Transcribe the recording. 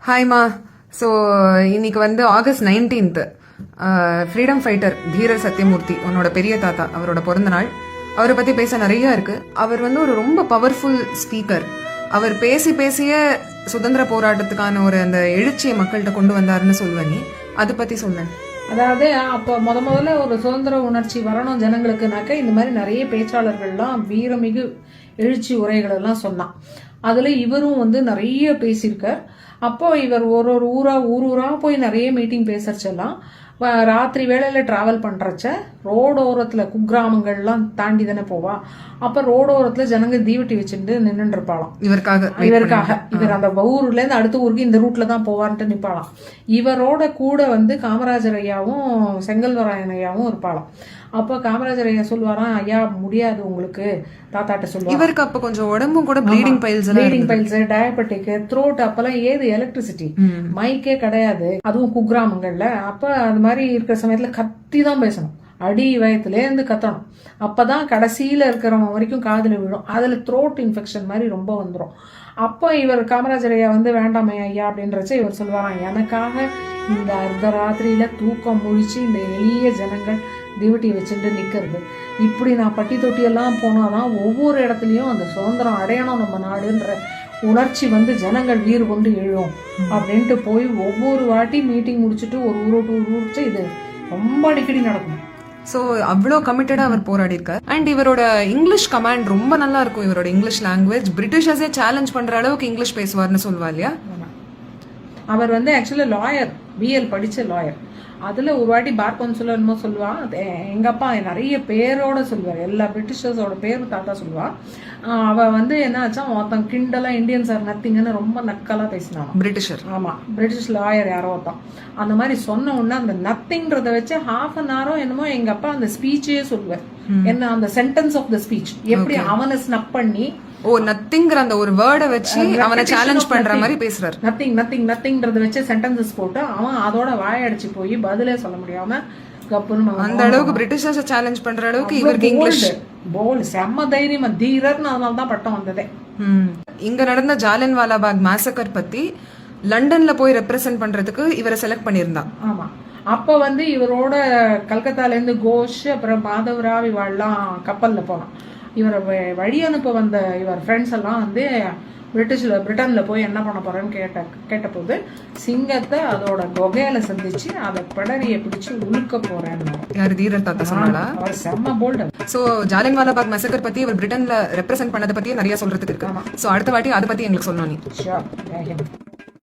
ஹாய்மா. So இன்னைக்கு வந்து August 19th freedom fighter தீரர் சத்யமூர்த்தி உன்னோட பெரிய தாத்தா அவரோட பிறந்த நாள். அவரை பற்றி பேச நிறைய இருக்கு. அவர் வந்து ஒரு ரொம்ப பவர்ஃபுல் ஸ்பீக்கர். அவர் பேசி பேசிய சுதந்திர போராட்டத்துக்கான ஒரு அந்த எழுச்சியை மக்கள்கிட்ட கொண்டு வந்தாருன்னு சொல்லுவேன். நீ அதை பற்றி சொல்லேன். அதாவது அப்போ முதல்ல ஒரு சுதந்திர உணர்ச்சி வரணும் ஜனங்களுக்குனாக்க இந்த மாதிரி நிறைய பேச்சாளர்கள்லாம் வீரமிகு எழுச்சி உரைகள் எல்லாம் சொன்னான். அதில் இவரும் வந்து நிறைய பேசியிருக்கார். அப்போ இவர் ஒரு ஊரா போய் நிறைய மீட்டிங் பேசுறச்செல்லாம் ராத்திரி வேளையில டிராவல் பண்றச்ச ரோடோரத்தில் குக்கிராமங்கள்லாம் தாண்டி தானே போவா. அப்ப ரோடோரத்துல ஜனங்க தீவட்டி வச்சுட்டு நின்றுட்டு இருப்பாளாம். இவர் அந்த ஊர்ல இருந்து அடுத்த ஊருக்கு இந்த ரூட்ல தான் போவார்ன்ட்டு நிப்பாளாம். இவரோட கூட வந்து காமராஜர் ஐயாவும் செங்கல்வராயன் ஐயாவும் இருப்பாளாம். அப்ப காமராஜர் ஐயா சொல்லுவாராம், ஐயா முடியாது உங்களுக்கு, தாத்தாட்ட சொல்லுவாங்க. இவருக்கு அப்ப கொஞ்சம் உடம்பும் கூட ப்ளீடிங் பைல்ஸ் டயபெட்டிக் த்ரோட் அப்பெல்லாம் ஏது எலக்ட்ரிசிட்டி மைக்கே கிடையாது, அதுவும் குக்கிராமங்கள்ல. அப்ப அது மாதிரி இருக்கிற சமயத்துல கத்தி தான் பேசணும், அடி வயத்துல இருந்து கத்தணும். அப்பதான் கடைசியில இருக்கிறவங்க வரைக்கும் காதுல விழும். அதுல த்ரோட் இன்ஃபெக்ஷன் மாதிரி ரொம்ப வந்துடும். அப்போ இவர் காமராஜர் ஐயா வந்து வேண்டாமே ஐயா அப்படின்றச்ச இவர் சொல்லுவாராம், எனக்காக இந்த அர்த்தராத்திரியில தூக்கம் முழிச்சு இந்த எளிய ஜனங்கள் தீவட்டி வச்சுட்டு நிக்கிறது, இப்படி நான் பட்டி தொட்டியெல்லாம் போனாதான் ஒவ்வொரு இடத்துலயும் அந்த சுதந்திரம் அடையணும் நம்ம நாடுன்ற உணர்ச்சி வந்து ஜனங்கள் வீறு கொண்டு எழும் அப்படின்ட்டு போய் ஒவ்வொரு வாட்டி மீட்டிங் முடிச்சுட்டு ஒரு ஊருக்கு இது ரொம்ப அடிக்கடி நடக்கும். ஸோ அவ்வளோ கமிட்டடாக அவர் போராடி இருக்கார். அண்ட் இவரோட இங்கிலீஷ் கமாண்ட் ரொம்ப நல்லா இருக்கும். இவரோட இங்கிலீஷ் லாங்குவேஜ் பிரிட்டிஷர்ஸே சேலஞ்ச் பண்ற அளவுக்கு இங்கிலீஷ் பேசுவார்னு சொல்லுவா இல்லையா. அவர் வந்து ஆக்சுவலா லாயர், பிஎல் படிச்ச லாயர். அதுல ஒரு வாட்டி பார் கவுன்சிலர் என்னமோ சொல்லுவா, எங்க அப்பா நிறைய பேரோட சொல்லுவார், எல்லா பிரிட்டிஷர்ஸோட பேரும் தாத்தா சொல்லுவா. அவ வந்து என்ன ஆச்சா, ஒருத்தன் கிண்டலா இந்தியன்ஸ் ஆர் நத்திங்னு ரொம்ப நக்கலா பேசினான் பிரிட்டிஷர். ஆமா, பிரிட்டிஷ் லாயர் யாரோ ஒருத்தன் அந்த மாதிரி சொன்ன உடனே அந்த நத்திங்கிறத வச்சு ஹாஃப் அன் ஹவரோ என்னமோ எங்க அப்பா அந்த ஸ்பீச்சே சொல்லுவார். என்ன அந்த சென்டென்ஸ் ஆஃப் த ஸ்பீச் எப்படி அவனை ஸ்னப் பண்ணி நத்திங்கிற அந்த ஒரு வேர்டை வச்சு அவனை சேலஞ்ச் பண்ற மாதிரி பேசுறாரு. நத்திங்ன்றத வச்சு சென்டென்சஸ் போட்டு அவன் அதோட வாயடிச்சு போய் பதிலே சொல்ல முடியாம அந்த அளவுக்கு பிரிட்டிஷர்ஸ சேலஞ்ச் பண்ற அளவுக்கு இவருக்கு இங்கிலீஷ் போல்ட் செம்ம தைரியமா தீரர்னு அதனாலதான் பட்டம் வந்ததே. இங்க நடந்த ஜாலியன்வாலாபாக் மேசக்கர் பத்தி லண்டன்ல போய் ரெப்ரசென்ட் பண்றதுக்கு இவரை செலக்ட் பண்ணியிருந்தான். ஆமா, அப்ப வந்து இவரோட கல்கத்தால இருந்து கோஷ் அப்புறம் மாதவராவ் இவெல்லாம் கப்பல்ல போனான். இவரை வழி அனுப்ப வந்த இவர் ஃப்ரெண்ட்ஸ் எல்லாம் வந்து பிரிட்டன்ல போய் என்ன பண்ண போறேன்னு கேட்டபோது சிங்கத்தை அதோட கொகையில சந்திச்சு அதை பிடரிய பிடிச்சு உழுக்க போறேன்னு யாரு தீரர் தாத்தா சொன்னாலா. அவர் செம்ம போல்டு. சோ ஜாலியன்வாலாபாக் மெசக்கர் பத்தி இவர் பிரிட்டன்ல ரெப்ரசென்ட் பண்ணதை பத்தி நிறைய சொல்றதுக்கு இருக்கு. சோ அடுத்த வாட்டி அதை பத்தி எங்களுக்கு சொல்லணும் நீ.